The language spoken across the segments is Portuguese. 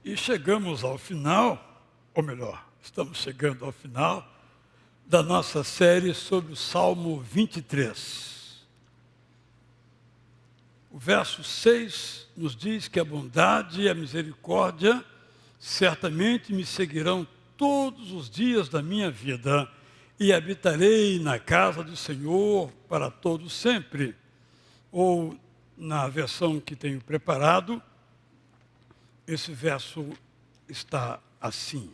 E chegamos ao final, ou melhor, estamos chegando ao final da nossa série sobre o Salmo 23. O verso 6 nos diz que a bondade e a misericórdia certamente me seguirão todos os dias da minha vida e habitarei na casa do Senhor para todo sempre. Ou, na versão que tenho preparado, esse verso está assim.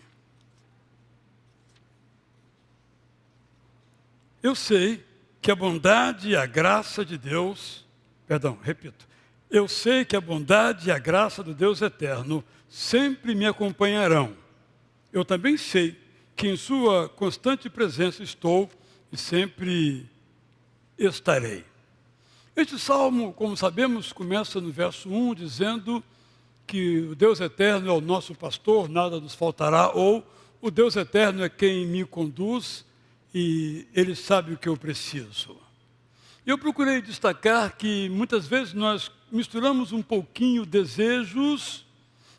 Eu sei que a bondade e a graça de Deus, eu sei que a bondade e a graça do Deus eterno sempre me acompanharão. Eu também sei que em sua constante presença estou e sempre estarei. Este salmo, como sabemos, começa no verso 1, dizendo que o Deus eterno é o nosso pastor, nada nos faltará, ou o Deus eterno é quem me conduz e Ele sabe o que eu preciso. Eu procurei destacar que muitas vezes nós misturamos um pouquinho desejos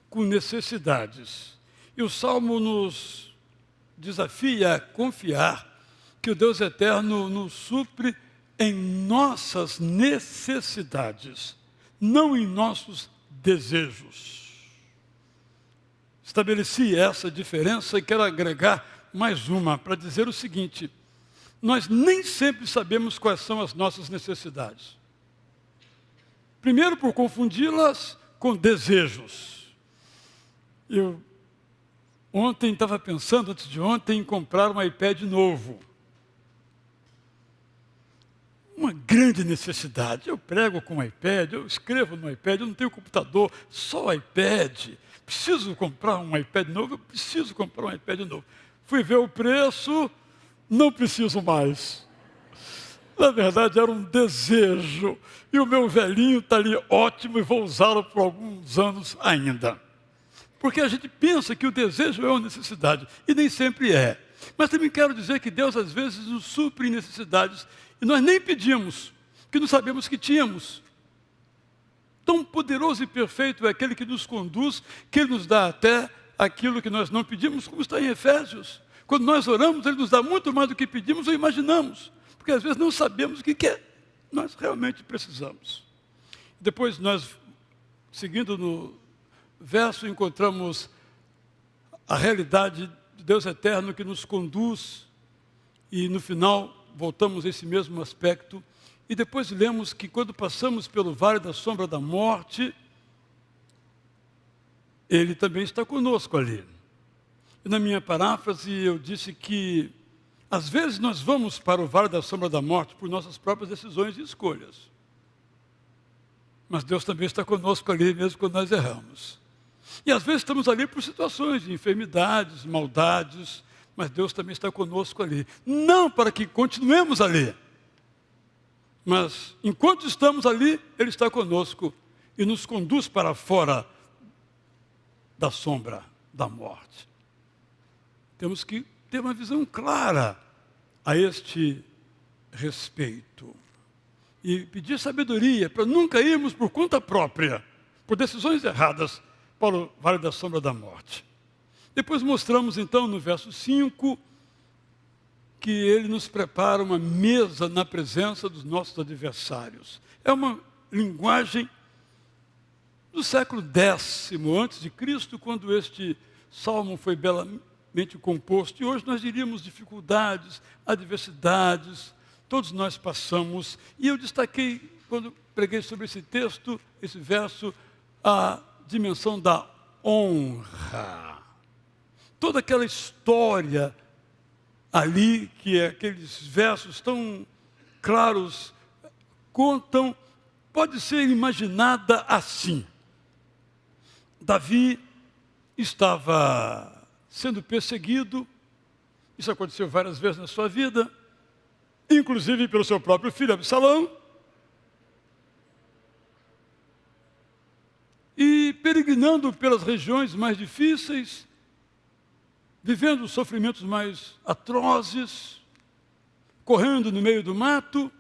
com necessidades. E o Salmo nos desafia a confiar que o Deus eterno nos supre em nossas necessidades, não em nossos desejos. Estabeleci essa diferença e quero agregar mais uma para dizer o seguinte: nós nem sempre sabemos quais são as nossas necessidades. Primeiro, por confundi-las com desejos. Eu ontem estava pensando, antes de ontem, em comprar um iPad novo. Uma grande necessidade. Eu prego com o iPad, eu escrevo no iPad, eu não tenho computador, só o iPad. Preciso comprar um iPad novo, eu preciso comprar um iPad novo. Fui ver o preço, não preciso mais. Na verdade, era um desejo. E o meu velhinho está ali ótimo e vou usá-lo por alguns anos ainda. Porque a gente pensa que o desejo é uma necessidade, e nem sempre é. Mas também quero dizer que Deus, às vezes, nos supre em necessidades, e nós nem pedimos, que não sabemos que tínhamos. Tão poderoso e perfeito é aquele que nos conduz, que Ele nos dá até aquilo que nós não pedimos, como está em Efésios. Quando nós oramos, Ele nos dá muito mais do que pedimos ou imaginamos, porque às vezes não sabemos o que nós realmente precisamos. Depois nós, seguindo no verso, encontramos a realidade de Deus eterno que nos conduz, e no final voltamos a esse mesmo aspecto, e depois lemos que quando passamos pelo vale da sombra da morte, Ele também está conosco ali. E na minha paráfrase eu disse que às vezes nós vamos para o vale da sombra da morte por nossas próprias decisões e escolhas. Mas Deus também está conosco ali mesmo quando nós erramos. E às vezes estamos ali por situações de enfermidades, maldades, mas Deus também está conosco ali. Não para que continuemos ali, mas enquanto estamos ali, Ele está conosco e nos conduz para fora da sombra da morte. Temos que ter uma visão clara a este respeito. E pedir sabedoria para nunca irmos por conta própria, por decisões erradas, para o vale da sombra da morte. Depois mostramos então no verso 5 que Ele nos prepara uma mesa na presença dos nossos adversários. É uma linguagem do século X antes de Cristo, quando este salmo foi belamente composto. E hoje nós diríamos dificuldades, adversidades, todos nós passamos. E eu destaquei, quando preguei sobre esse texto, esse verso, a dimensão da honra. Toda aquela história ali, que aqueles versos tão claros contam, pode ser imaginada assim. Davi estava sendo perseguido, isso aconteceu várias vezes na sua vida, inclusive pelo seu próprio filho Absalão, e peregrinando pelas regiões mais difíceis, vivendo os sofrimentos mais atrozes, correndo no meio do mato,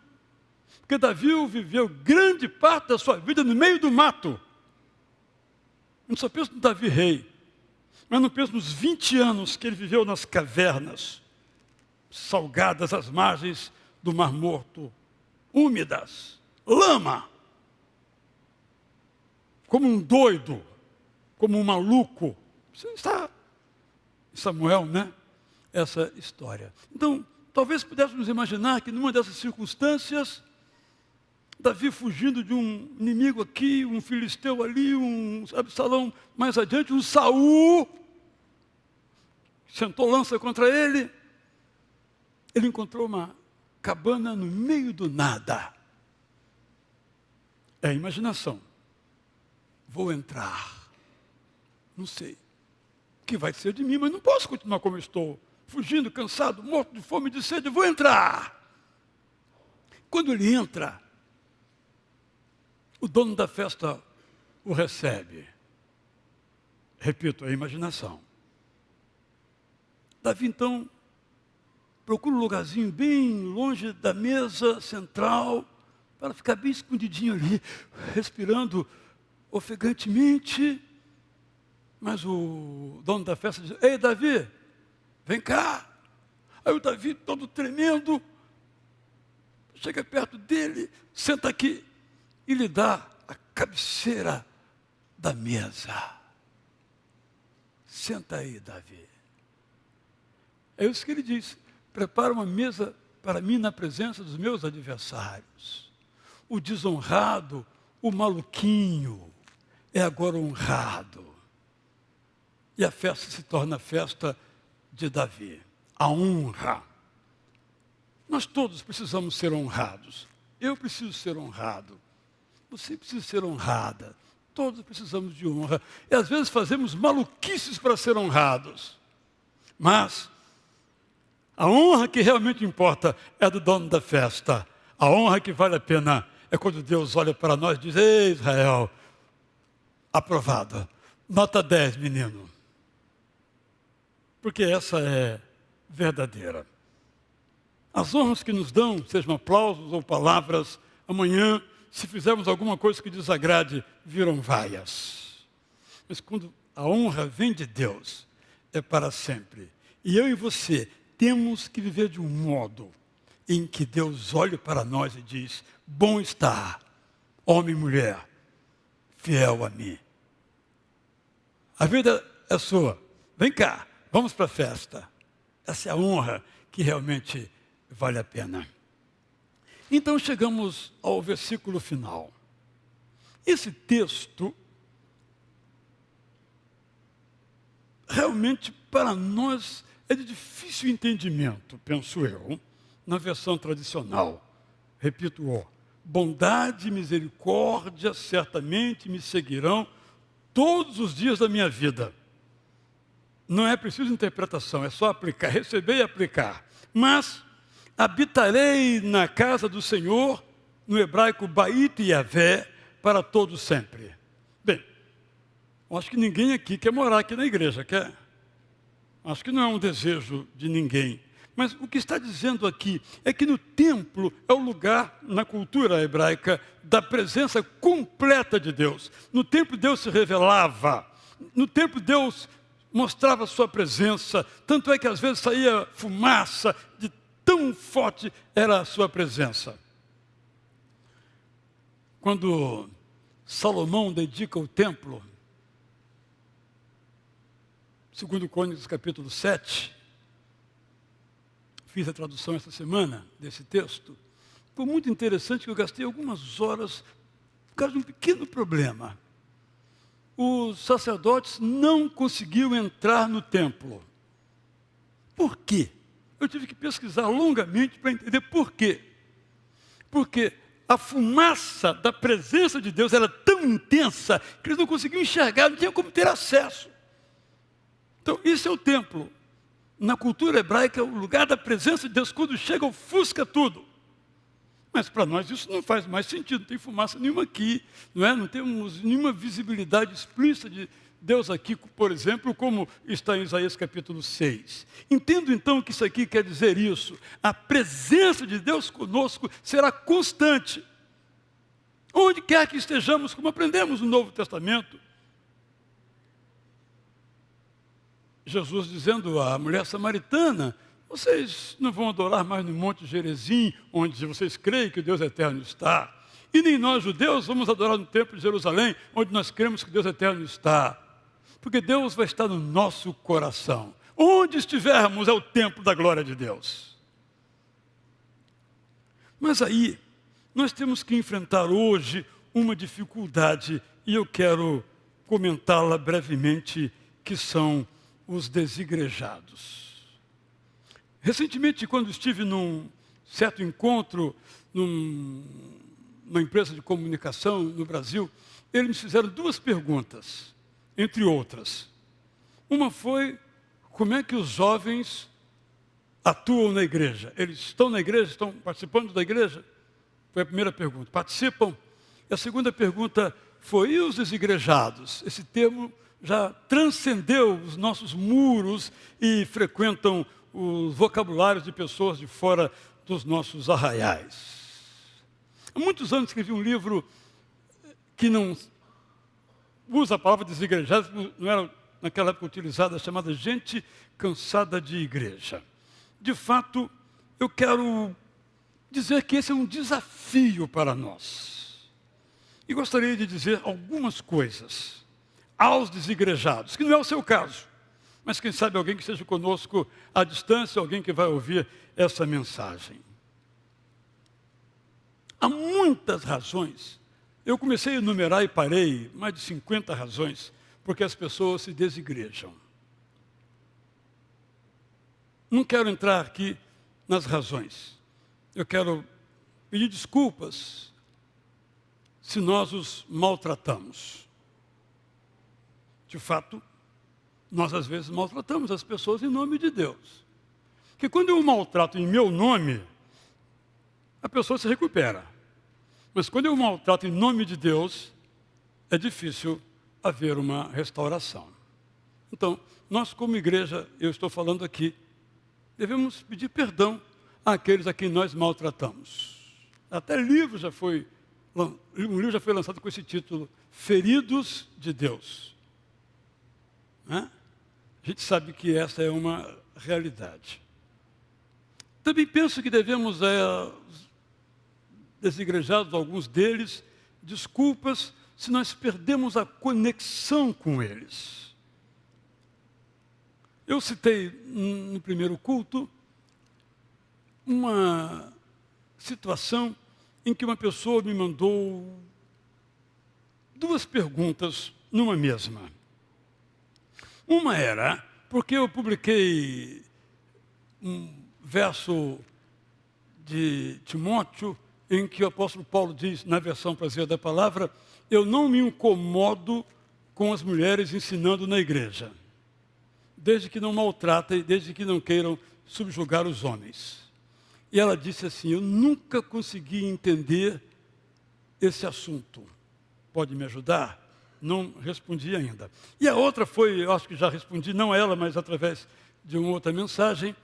porque Davi viveu grande parte da sua vida no meio do mato. Não só penso no Davi rei, Mas não penso nos 20 anos que ele viveu nas cavernas, salgadas às margens do Mar Morto, úmidas, lama, como um doido, como um maluco. Você está em Samuel, né? Essa história. Então, talvez pudéssemos imaginar que numa dessas circunstâncias, Davi fugindo de um inimigo aqui, um filisteu ali, um Absalão mais adiante, um Saul, sentou lança contra ele, ele encontrou uma cabana no meio do nada. É a imaginação. Vou entrar. Não sei o que vai ser de mim, mas não posso continuar como estou. Fugindo, cansado, morto de fome e de sede, vou entrar. Quando ele entra, o dono da festa o recebe. Repito, é a imaginação. Davi, então, procura um lugarzinho bem longe da mesa central, para ficar bem escondidinho ali, respirando ofegantemente. Mas o dono da festa diz: ei, Davi, vem cá. Aí o Davi, todo tremendo, chega perto dele, senta aqui e lhe dá a cabeceira da mesa. Senta aí, Davi. É isso que ele diz: prepara uma mesa para mim na presença dos meus adversários. O desonrado, o maluquinho, é agora honrado. E a festa se torna a festa de Davi. A honra. Nós todos precisamos ser honrados. Eu preciso ser honrado. Você precisa ser honrada. Todos precisamos de honra. E às vezes fazemos maluquices para ser honrados. Mas a honra que realmente importa é do dono da festa. A honra que vale a pena é quando Deus olha para nós e diz: ei, Israel, aprovado. Nota 10, menino. Porque essa é verdadeira. As honras que nos dão, sejam aplausos ou palavras, amanhã, se fizermos alguma coisa que desagrade, viram vaias. Mas quando a honra vem de Deus, é para sempre. E eu e você temos que viver de um modo em que Deus olhe para nós e diz: bom está, homem e mulher, fiel a mim. A vida é sua. Vem cá, vamos para a festa. Essa é a honra que realmente vale a pena. Então chegamos ao versículo final. Esse texto, realmente para nós é de difícil entendimento, penso eu, na versão tradicional. Repito, bondade e misericórdia certamente me seguirão todos os dias da minha vida. Não é preciso interpretação, é só aplicar, receber e aplicar. Mas habitarei na casa do Senhor, no hebraico Bait Yavé, para todo sempre. Bem, acho que ninguém aqui quer morar aqui na igreja, quer? Acho que não é um desejo de ninguém. Mas o que está dizendo aqui é que no templo é o lugar, na cultura hebraica, da presença completa de Deus. No templo Deus se revelava. No templo Deus mostrava a sua presença. Tanto é que às vezes saía fumaça, de tão forte era a sua presença. Quando Salomão dedica o templo, segundo Crônicas capítulo 7, fiz a tradução esta semana desse texto, foi muito interessante que eu gastei algumas horas por causa de um pequeno problema. Os sacerdotes não conseguiam entrar no templo. Por quê? Eu tive que pesquisar longamente para entender por quê. Porque a fumaça da presença de Deus era tão intensa que eles não conseguiam enxergar, não tinham como ter acesso. Então, isso é o templo. Na cultura hebraica, é o lugar da presença de Deus. Quando chega, ofusca tudo. Mas para nós isso não faz mais sentido. Não tem fumaça nenhuma aqui. Não temos nenhuma visibilidade explícita de Deus aqui, por exemplo, como está em Isaías capítulo 6. Entendo então que isso aqui quer dizer isso. A presença de Deus conosco será constante. Onde quer que estejamos, como aprendemos no Novo Testamento. Jesus dizendo à mulher samaritana: vocês não vão adorar mais no Monte Gerizim, onde vocês creem que o Deus eterno está. E nem nós, judeus, vamos adorar no templo de Jerusalém, onde nós cremos que Deus eterno está. Porque Deus vai estar no nosso coração. Onde estivermos é o templo da glória de Deus. Mas aí, nós temos que enfrentar hoje uma dificuldade, e eu quero comentá-la brevemente, que são os desigrejados. Recentemente, quando estive num certo encontro, numa empresa de comunicação no Brasil, eles me fizeram duas perguntas, entre outras. Uma foi: como é que os jovens atuam na igreja? Eles estão na igreja, estão participando da igreja? Foi a primeira pergunta. Participam? E a segunda pergunta foi: e os desigrejados? Esse termo já transcendeu os nossos muros e frequentam os vocabulários de pessoas de fora dos nossos arraiais. Há muitos anos escrevi um livro que não usa a palavra desigrejados, não era naquela época utilizada, chamada Gente Cansada de Igreja. De fato, eu quero dizer que esse é um desafio para nós. E gostaria de dizer algumas coisas aos desigrejados, que não é o seu caso, mas quem sabe alguém que esteja conosco à distância, alguém que vai ouvir essa mensagem. Há muitas razões. Eu comecei a enumerar e parei, mais de 50 razões, porque as pessoas se desigrejam. Não quero entrar aqui nas razões. Eu quero pedir desculpas se nós os maltratamos. De fato, nós às vezes maltratamos as pessoas em nome de Deus. Porque quando eu maltrato em meu nome, a pessoa se recupera. Mas quando eu maltrato em nome de Deus, é difícil haver uma restauração. Então, nós como igreja, eu estou falando aqui, devemos pedir perdão àqueles a quem nós maltratamos. Até um livro já foi lançado com esse título: Feridos de Deus. A gente sabe que essa é uma realidade. Também penso que devemos, desigrejados, alguns deles, desculpas se nós perdemos a conexão com eles. Eu citei no primeiro culto uma situação em que uma pessoa me mandou duas perguntas numa mesma. Uma era, porque eu publiquei um verso de Timóteo, em que o apóstolo Paulo diz, na versão brasileira da palavra: eu não me incomodo com as mulheres ensinando na igreja, desde que não maltratem, desde que não queiram subjugar os homens. E ela disse assim: eu nunca consegui entender esse assunto. Pode me ajudar? Não respondi ainda. E a outra foi, eu acho que já respondi, não ela, mas através de uma outra mensagem,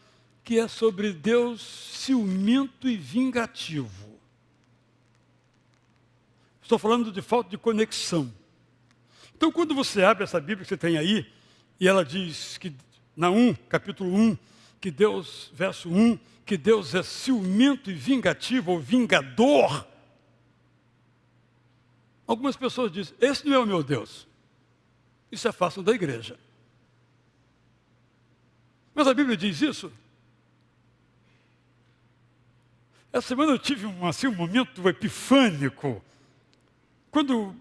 que é sobre Deus ciumento e vingativo. Estou falando de falta de conexão. Então, quando você abre essa Bíblia que você tem aí, e ela diz que, capítulo 1, que Deus, verso 1, que Deus é ciumento e vingativo, ou vingador. Algumas pessoas dizem: esse não é o meu Deus. Isso é fácil da igreja. Mas a Bíblia diz isso? Essa semana eu tive um momento epifânico. Quando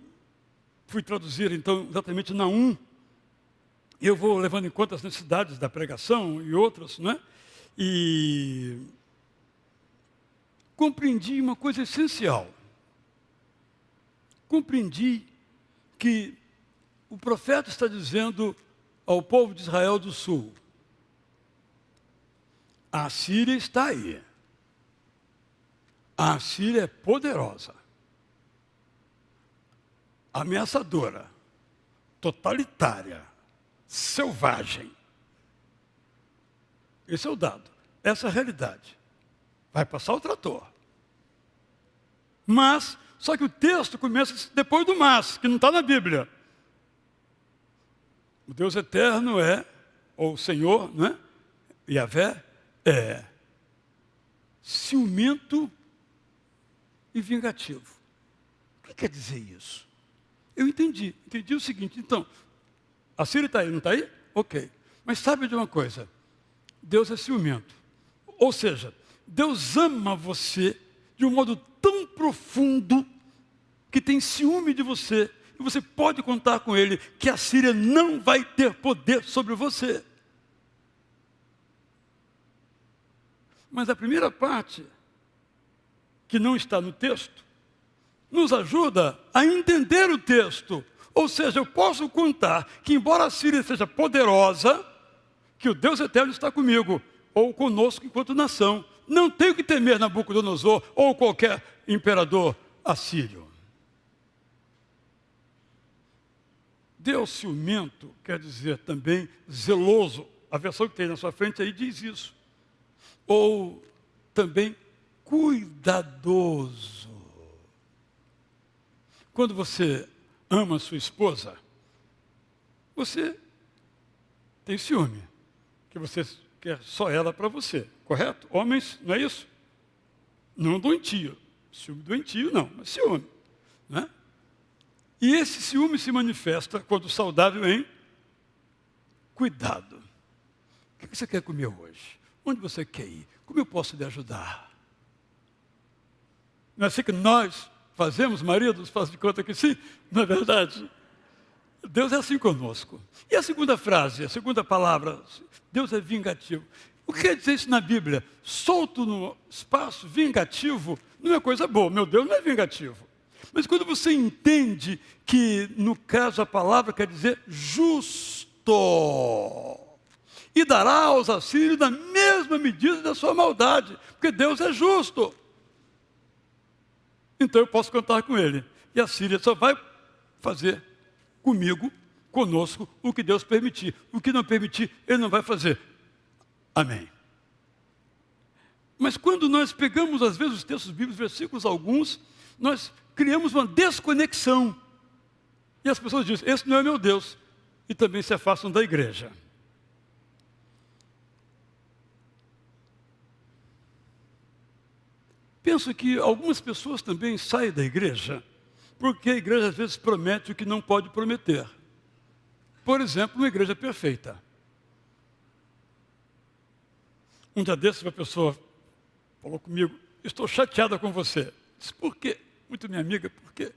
fui traduzir, então, exatamente eu vou levando em conta as necessidades da pregação e outras, não é? E compreendi uma coisa essencial. Compreendi que o profeta está dizendo ao povo de Israel do Sul: a Síria está aí. A Síria é poderosa, ameaçadora, totalitária, selvagem. Esse é o dado, essa é a realidade. Vai passar o trator. Mas, só que o texto começa depois do mas, que não está na Bíblia. O Deus eterno é ou Senhor, né? Yahvé, é ciumento e vingativo. O que quer dizer isso? Eu entendi o seguinte, então, a Síria está aí, não está aí? Ok. Mas sabe de uma coisa? Deus é ciumento. Ou seja, Deus ama você de um modo tão profundo que tem ciúme de você e você pode contar com Ele que a Síria não vai ter poder sobre você. Mas a primeira parte, que não está no texto, nos ajuda a entender o texto. Ou seja, eu posso contar que, embora a Síria seja poderosa, que o Deus eterno está comigo, ou conosco enquanto nação. Não tenho que temer Nabucodonosor ou qualquer imperador assírio. Deus ciumento quer dizer também zeloso. A versão que tem na sua frente aí diz isso. Ou também cuidadoso. Quando você ama sua esposa, você tem ciúme, que você quer só ela para você, correto? Homens, não é isso? Não doentio. Ciúme doentio não, mas ciúme. Né? E esse ciúme se manifesta quando saudável em cuidado. O que você quer comer hoje? Onde você quer ir? Como eu posso lhe ajudar? Não é assim que nós fazemos, maridos, faz de conta que sim, não é verdade? Deus é assim conosco. E a segunda frase, a segunda palavra, Deus é vingativo. O que quer dizer isso na Bíblia? Solto no espaço, vingativo, não é coisa boa. Meu Deus não é vingativo. Mas quando você entende que, no caso, a palavra quer dizer justo, e dará aos assírios na mesma medida da sua maldade, porque Deus é justo. Então eu posso contar com Ele. E a Síria só vai fazer comigo, conosco, o que Deus permitir. O que não permitir, Ele não vai fazer. Amém. Mas quando nós pegamos, às vezes, os textos bíblicos, versículos alguns, nós criamos uma desconexão. E as pessoas dizem, esse não é meu Deus. E também se afastam da igreja. Penso que algumas pessoas também saem da igreja, porque a igreja às vezes promete o que não pode prometer. Por exemplo, uma igreja perfeita. Um dia desses, uma pessoa falou comigo, estou chateada com você. Disse, por quê? Muito minha amiga, porque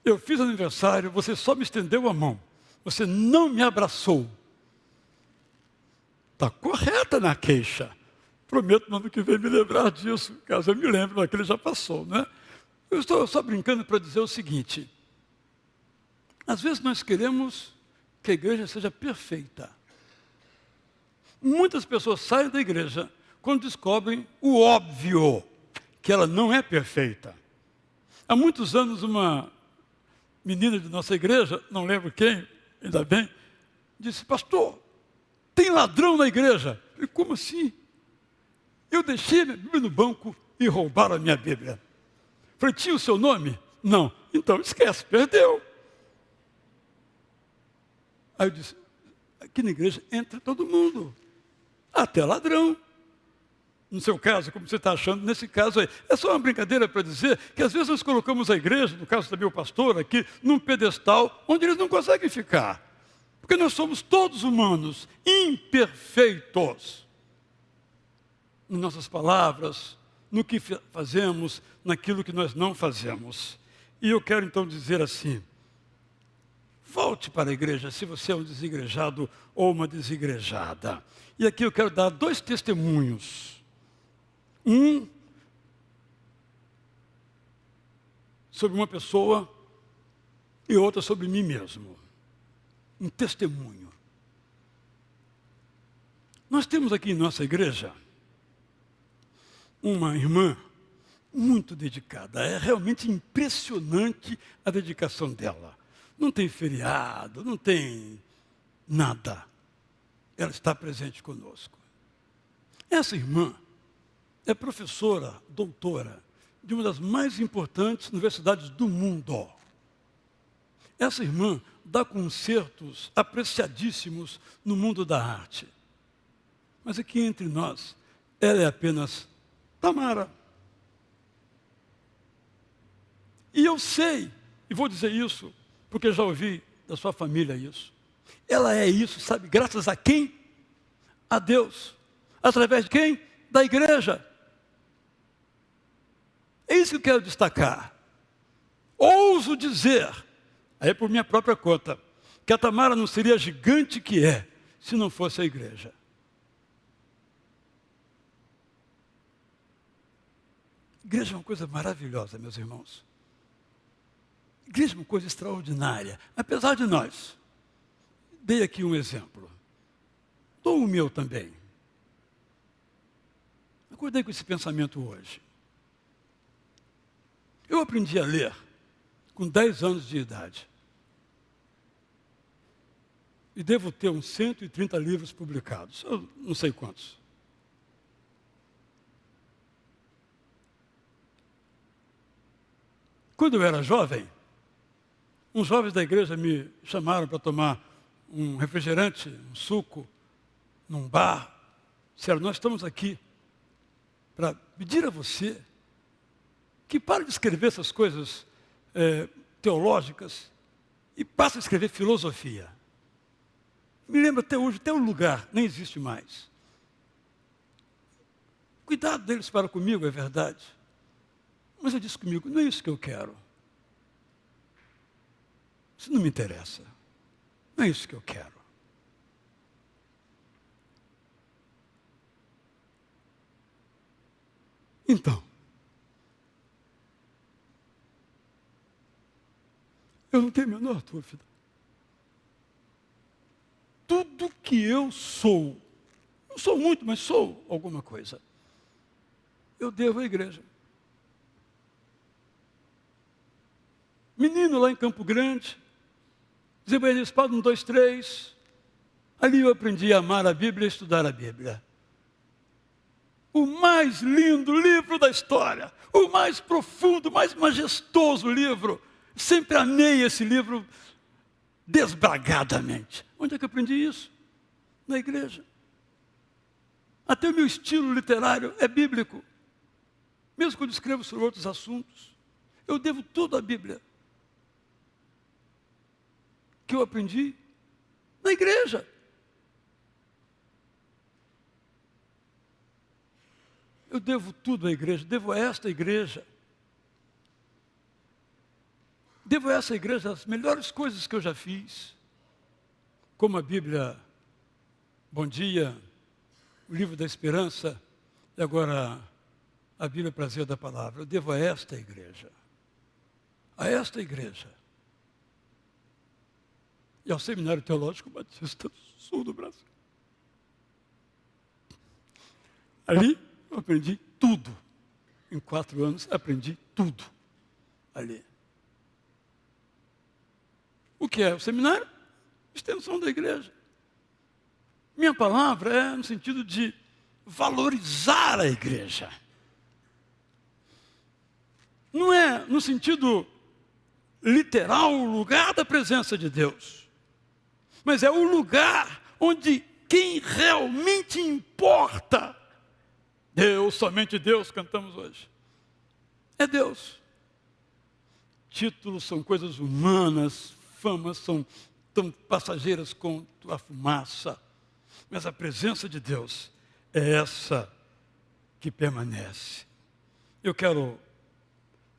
eu fiz aniversário, você só me estendeu a mão. Você não me abraçou. Está correta na queixa. Prometo no ano que vem me lembrar disso, caso eu me lembre, mas aquele já passou, né? Eu estou só brincando para dizer o seguinte. Às vezes nós queremos que a igreja seja perfeita. Muitas pessoas saem da igreja quando descobrem o óbvio, que ela não é perfeita. Há muitos anos uma menina de nossa igreja, não lembro quem, ainda bem, disse, pastor, tem ladrão na igreja. Eu falei, como assim? Eu deixei a minha Bíblia no banco e roubaram a minha Bíblia. Falei, tinha o seu nome? Não. Então, esquece, perdeu. Aí eu disse, aqui na igreja entra todo mundo, até ladrão. No seu caso, como você está achando, nesse caso aí, é só uma brincadeira para dizer que às vezes nós colocamos a igreja, no caso também o pastor aqui, num pedestal onde eles não conseguem ficar. Porque nós somos todos humanos, imperfeitos. Em nossas palavras, no que fazemos, naquilo que nós não fazemos. E eu quero então dizer assim, volte para a igreja se você é um desigrejado ou uma desigrejada. E aqui eu quero dar 2 testemunhos. Um sobre uma pessoa e outra sobre mim mesmo. Um testemunho. Nós temos aqui em nossa igreja uma irmã muito dedicada. É realmente impressionante a dedicação dela. Não tem feriado, não tem nada. Ela está presente conosco. Essa irmã é professora, doutora, de uma das mais importantes universidades do mundo. Essa irmã dá concertos apreciadíssimos no mundo da arte. Mas aqui entre nós, ela é apenas Tamara. E eu sei, e vou dizer isso, porque já ouvi da sua família isso. Ela é isso, sabe, graças a quem? A Deus. Através de quem? Da igreja. É isso que eu quero destacar. Ouso dizer, aí por minha própria conta, que a Tamara não seria a gigante que é, se não fosse a igreja. Igreja é uma coisa maravilhosa, meus irmãos. Igreja é uma coisa extraordinária. Apesar de nós, dei aqui um exemplo. Dou o meu também. Acordei com esse pensamento hoje. Eu aprendi a ler com 10 anos de idade. E devo ter uns 130 livros publicados. Eu não sei quantos. Quando eu era jovem, uns jovens da igreja me chamaram para tomar um refrigerante, um suco, num bar. Disseram, nós estamos aqui para pedir a você que pare de escrever essas coisas teológicas e passe a escrever filosofia. Me lembro até hoje, até o lugar, nem existe mais. Cuidado deles para comigo, é verdade. Mas eu disse comigo, não é isso que eu quero. Isso não me interessa. Não é isso que eu quero. Então, eu não tenho a menor dúvida. Tudo que eu sou, não sou muito, mas sou alguma coisa, eu devo à igreja. Menino lá em Campo Grande, Desembaelhado 1, 2, 3, ali eu aprendi a amar a Bíblia e a estudar a Bíblia. O mais lindo livro da história, o mais profundo, mais majestoso livro. Sempre amei esse livro desbragadamente. Onde é que eu aprendi isso? Na igreja. Até o meu estilo literário é bíblico. Mesmo quando escrevo sobre outros assuntos, eu devo tudo à Bíblia. Que eu aprendi na igreja. Eu devo tudo à igreja, devo a esta igreja. Devo a essa igreja as melhores coisas que eu já fiz, como a Bíblia Bom Dia, o Livro da Esperança, e agora a Bíblia Prazer da Palavra. Eu devo a esta igreja. A esta igreja. E ao Seminário Teológico Batista do Sul do Brasil. Ali eu aprendi tudo. Em 4 anos aprendi tudo ali. O que é o seminário? Extensão da igreja. Minha palavra é no sentido de valorizar a igreja. Não é no sentido literal o lugar da presença de Deus. Mas é o lugar onde quem realmente importa, Deus, somente Deus, cantamos hoje, é Deus. Títulos são coisas humanas, famas são tão passageiras quanto a fumaça, mas a presença de Deus é essa que permanece. Eu quero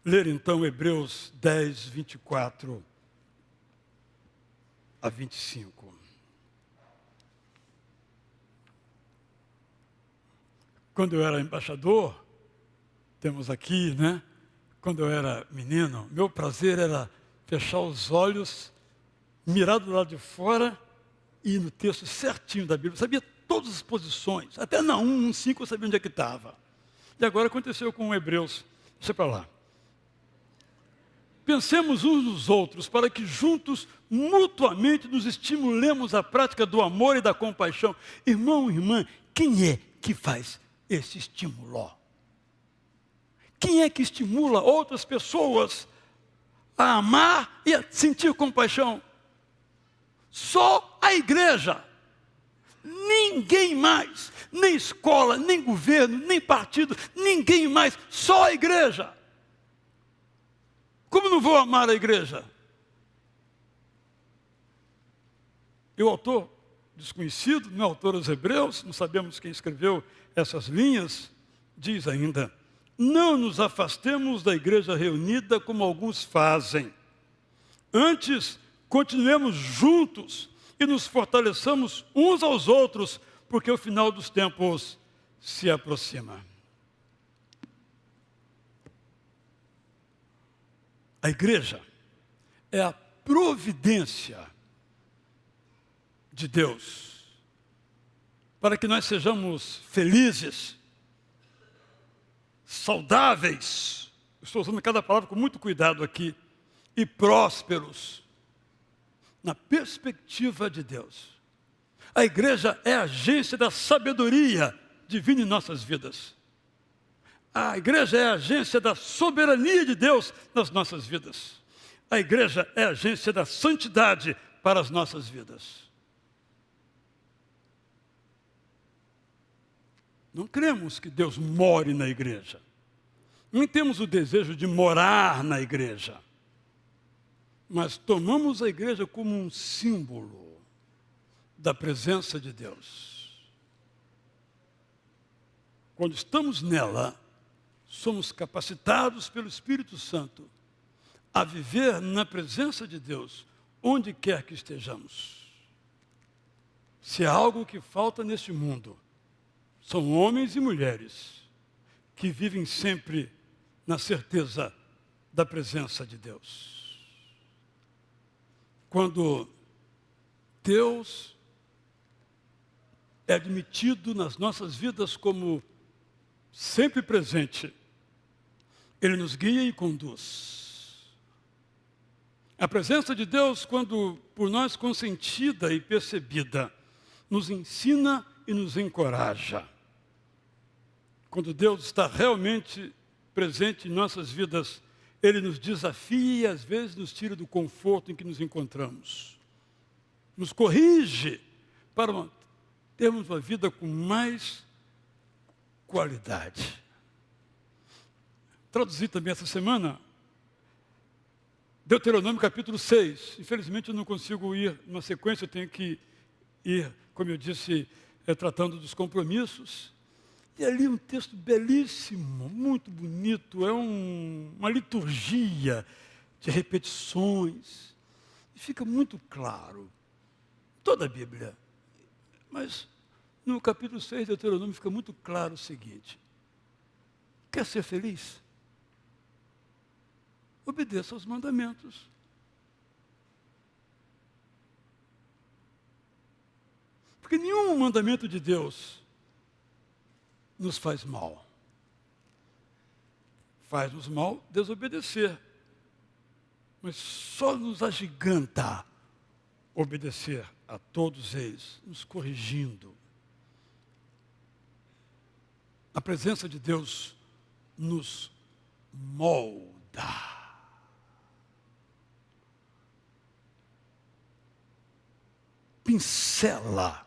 ler então Hebreus 10, 24 a 25. Quando eu era embaixador, temos aqui, né? Quando eu era menino, meu prazer era fechar os olhos, mirar do lado de fora e ir no texto certinho da Bíblia. Eu sabia todas as posições, até na 1, 5 eu sabia onde é que estava. E agora aconteceu com Hebreus. Deixa para lá. Pensemos uns nos outros, para que juntos, mutuamente, nos estimulemos à prática do amor e da compaixão. Irmão, irmã, quem é que faz esse estímulo? Quem é que estimula outras pessoas a amar e a sentir compaixão. Só a igreja. Ninguém mais. Nem escola, nem governo, nem partido, ninguém mais. Só a igreja. Como não vou amar a igreja? E o autor desconhecido, não é autor aos Hebreus, não sabemos quem escreveu essas linhas, diz ainda: não nos afastemos da igreja reunida como alguns fazem. Antes, continuemos juntos e nos fortaleçamos uns aos outros, porque o final dos tempos se aproxima. A igreja é a providência de Deus para que nós sejamos felizes, saudáveis, estou usando cada palavra com muito cuidado aqui, e prósperos, na perspectiva de Deus. A igreja é a agência da sabedoria divina em nossas vidas. A igreja é a agência da soberania de Deus nas nossas vidas. A igreja é a agência da santidade para as nossas vidas. Não cremos que Deus more na igreja. Nem temos o desejo de morar na igreja. Mas tomamos a igreja como um símbolo da presença de Deus. Quando estamos nela, somos capacitados pelo Espírito Santo a viver na presença de Deus, onde quer que estejamos. Se há algo que falta neste mundo, são homens e mulheres que vivem sempre na certeza da presença de Deus. Quando Deus é admitido nas nossas vidas como sempre presente, Ele nos guia e conduz. A presença de Deus, quando por nós consentida e percebida, nos ensina e nos encoraja. Quando Deus está realmente presente em nossas vidas, Ele nos desafia e às vezes nos tira do conforto em que nos encontramos. Nos corrige para termos uma vida com mais qualidade. Traduzi também essa semana Deuteronômio capítulo 6. Infelizmente eu não consigo ir numa sequência, eu tenho que ir, como eu disse, tratando dos compromissos. E ali um texto belíssimo, muito bonito, é uma liturgia de repetições. E fica muito claro, toda a Bíblia, mas no capítulo 6 de Deuteronômio fica muito claro o seguinte: quer ser feliz? Obedeça aos mandamentos. Porque nenhum mandamento de Deus nos faz mal. Faz-nos mal desobedecer. Mas só nos agiganta obedecer a todos eles, nos corrigindo. A presença de Deus nos molda. Pincela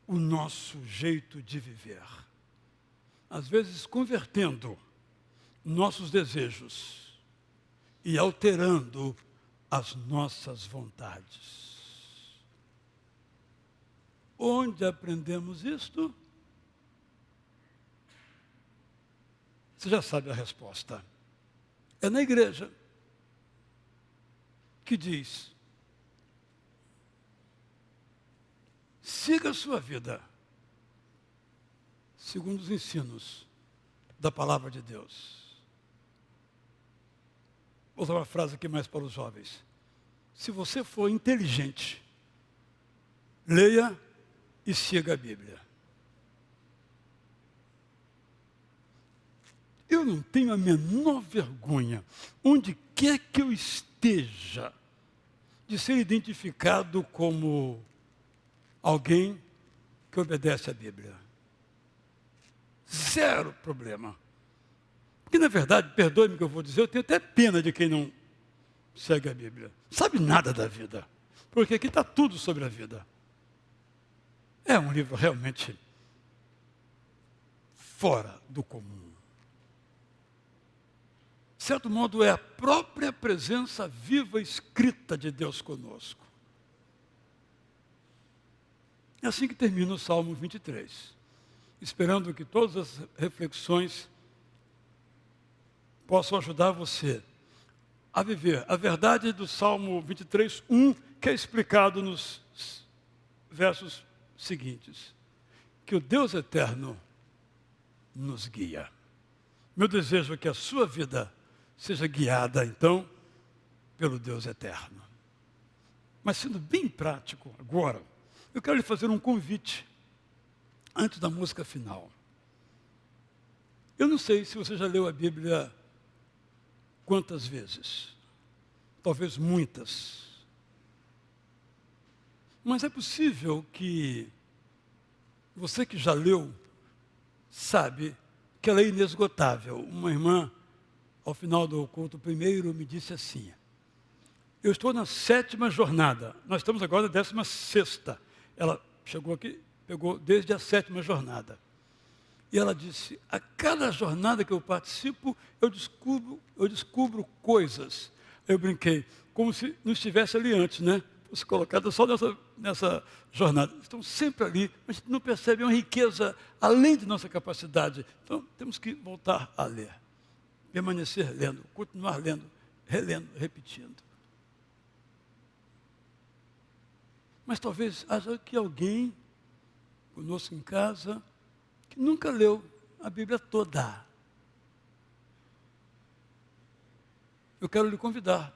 o nosso jeito de viver. Às vezes convertendo nossos desejos e alterando as nossas vontades. Onde aprendemos isto? Você já sabe a resposta. É na igreja que diz: siga a sua vida segundo os ensinos da palavra de Deus. Vou usar uma frase aqui mais para os jovens. Se você for inteligente, leia e siga a Bíblia. Eu não tenho a menor vergonha, onde quer que eu esteja, de ser identificado como alguém que obedece à Bíblia. Zero problema. Porque, na verdade, perdoe-me que eu vou dizer, eu tenho até pena de quem segue a Bíblia. Sabe nada da vida, porque aqui está tudo sobre a vida. É um livro realmente fora do comum. De certo modo, é a própria presença viva escrita de Deus conosco. É assim que termina o Salmo 23, esperando que todas as reflexões possam ajudar você a viver a verdade do Salmo 23, 1, que é explicado nos versos seguintes. Que o Deus eterno nos guia. Meu desejo é que a sua vida seja guiada, então, pelo Deus eterno. Mas sendo bem prático agora, eu quero lhe fazer um convite antes da música final. Eu não sei se você já leu a Bíblia quantas vezes. Talvez muitas. Mas é possível que você que já leu sabe que ela é inesgotável. Uma irmã, ao final do culto primeiro, me disse assim: eu estou na 7ª jornada, nós estamos agora na 16ª. Ela chegou aqui, pegou desde a 7ª jornada. E ela disse: a cada jornada que eu participo, eu descubro coisas. Eu brinquei, como se não estivesse ali antes, né? Fosse colocada só nessa jornada. Estão sempre ali, mas a gente não percebe uma riqueza além de nossa capacidade. Então, temos que voltar a ler. Permanecer lendo, continuar lendo, relendo, repetindo. Mas talvez haja aqui alguém conosco em casa que nunca leu a Bíblia toda. Eu quero lhe convidar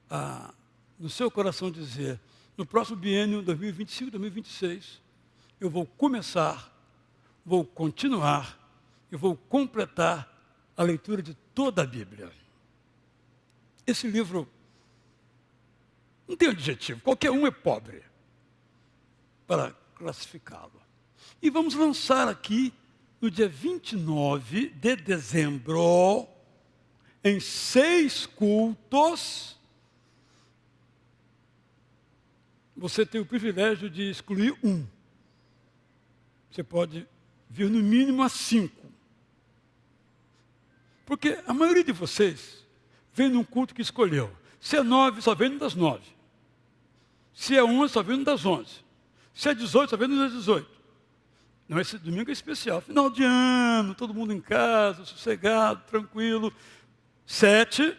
a, no seu coração, dizer: no próximo biênio 2025-2026, eu vou começar, vou continuar e vou completar a leitura de toda a Bíblia. Esse livro não tem adjetivo, qualquer um é pobre para classificá-lo. E vamos lançar aqui, no dia 29 de dezembro, em 6 cultos. Você tem o privilégio de excluir um. Você pode vir no mínimo a 5. Porque a maioria de vocês vem num culto que escolheu. Se é 9, só vem no das 9. Se é 11, só vem no das 11. Se é 18, só vem no das 18. Não, esse domingo é especial. Final de ano, todo mundo em casa, sossegado, tranquilo. 7,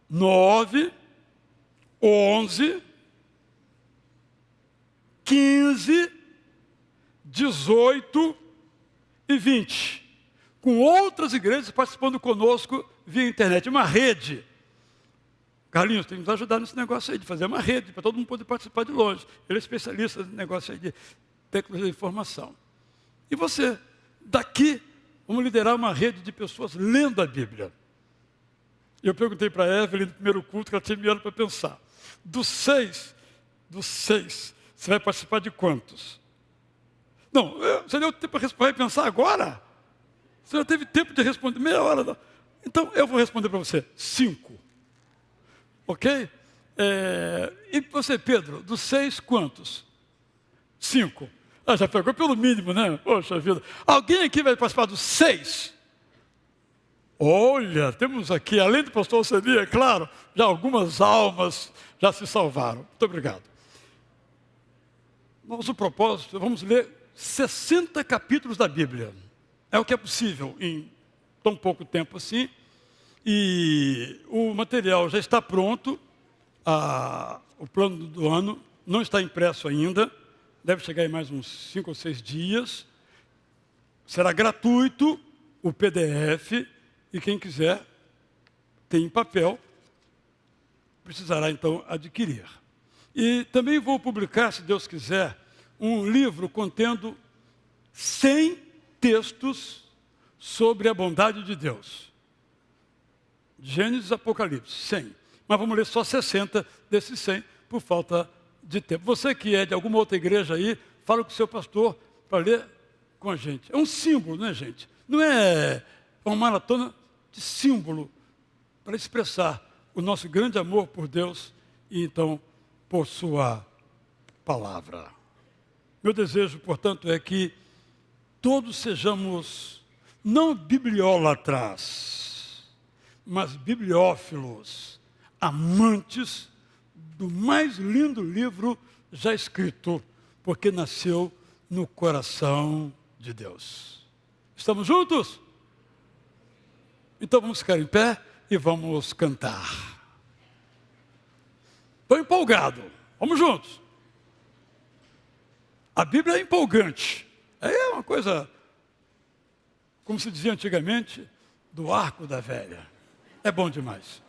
9, 11, 15, 18 e 20. Com outras igrejas participando conosco via internet. Uma rede. Carlinhos, tem que nos ajudar nesse negócio aí, de fazer uma rede, para todo mundo poder participar de longe. Ele é especialista nesse negócio aí de tecnologia de informação. E você, daqui, vamos liderar uma rede de pessoas lendo a Bíblia. Eu perguntei para a Evelyn no primeiro culto, que ela tinha me olhado para pensar. Dos seis, você vai participar de quantos? Não, você deu tempo para pensar agora? Você já teve tempo de responder, meia hora. Não. Então, eu vou responder para você, 5. Ok? E você, Pedro, dos 6, quantos? 5. Ah, já pegou pelo mínimo, né? Poxa vida. Alguém aqui vai participar dos 6? Olha, temos aqui, além do pastor Alceni, é claro, já algumas almas já se salvaram. Muito obrigado. Nosso propósito, vamos ler 60 capítulos da Bíblia. É o que é possível em tão pouco tempo assim. E o material já está pronto. O plano do ano não está impresso ainda. Deve chegar em mais uns 5 ou 6 dias. Será gratuito o PDF. E quem quiser, tem em papel, precisará então adquirir. E também vou publicar, se Deus quiser, um livro contendo 100 textos sobre a bondade de Deus. Gênesis, Apocalipse, 100. Mas vamos ler só 60 desses 100, por falta de tempo. Você que é de alguma outra igreja aí, fala com o seu pastor para ler com a gente. É um símbolo, né, gente? Não é uma maratona de símbolo para expressar o nosso grande amor por Deus e então por sua palavra. Meu desejo, portanto, é que todos sejamos não bibliólatras, mas bibliófilos, amantes do mais lindo livro já escrito, porque nasceu no coração de Deus. Estamos juntos? Então vamos ficar em pé e vamos cantar. Estou empolgado. Vamos juntos. A Bíblia é empolgante. É uma coisa, como se dizia antigamente, do arco da velha. É bom demais.